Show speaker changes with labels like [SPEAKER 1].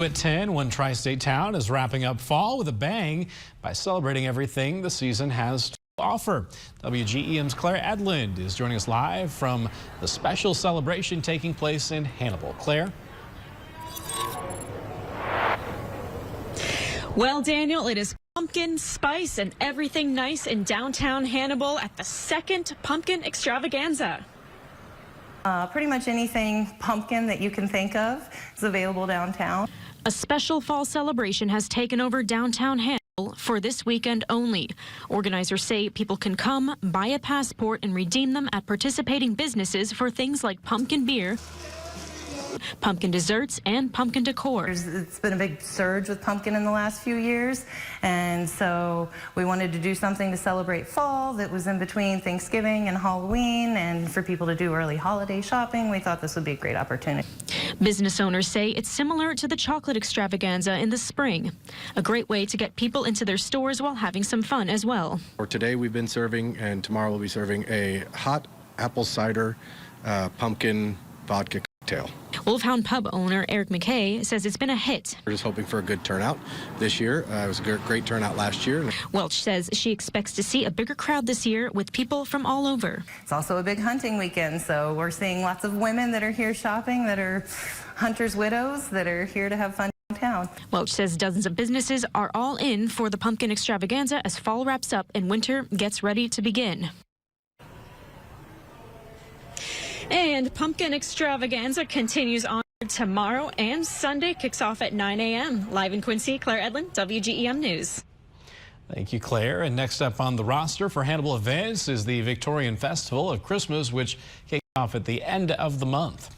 [SPEAKER 1] At 10, one tri-state town is wrapping up fall with a bang by celebrating everything the season has to offer. WGEM's Claire Edlund is joining us live from the special celebration taking place in Hannibal. Claire?
[SPEAKER 2] Well, Daniel, it is pumpkin, spice, and everything nice in downtown Hannibal at the second Pumpkin Extravaganza.
[SPEAKER 3] Pretty much anything pumpkin that you can think of is available downtown.
[SPEAKER 2] A special fall celebration has taken over downtown Hannibal for this weekend only. Organizers say people can come, buy a passport, and redeem them at participating businesses for things like pumpkin beer, pumpkin desserts, and pumpkin decor.
[SPEAKER 3] It's been a big surge with pumpkin in the last few years, and so we wanted to do something to celebrate fall that was in between Thanksgiving and Halloween, and for people to do early holiday shopping. We thought this would be a great opportunity.
[SPEAKER 2] Business owners say it's similar to the chocolate extravaganza in the spring, a great way to get people into their stores while having some fun as well.
[SPEAKER 4] For today we've been serving, and tomorrow we'll be serving a hot apple cider pumpkin vodka cocktail.
[SPEAKER 2] Wolfhound Pub owner Eric McKay says it's been a hit.
[SPEAKER 4] We're just hoping for a good turnout this year. It was a great turnout last year.
[SPEAKER 2] Welch says she expects to see a bigger crowd this year with people from all over.
[SPEAKER 3] It's also a big hunting weekend, so we're seeing lots of women that are here shopping, that are hunters' widows, that are here to have fun downtown.
[SPEAKER 2] Welch says dozens of businesses are all in for the Pumpkin Extravaganza as fall wraps up and winter gets ready to begin. And Pumpkin Extravaganza continues on tomorrow, and Sunday kicks off at 9 a.m. Live in Quincy, Claire Edlund, WGEM News.
[SPEAKER 1] Thank you, Claire. And next up on the roster for Hannibal events is the Victorian Festival of Christmas, which kicks off at the end of the month.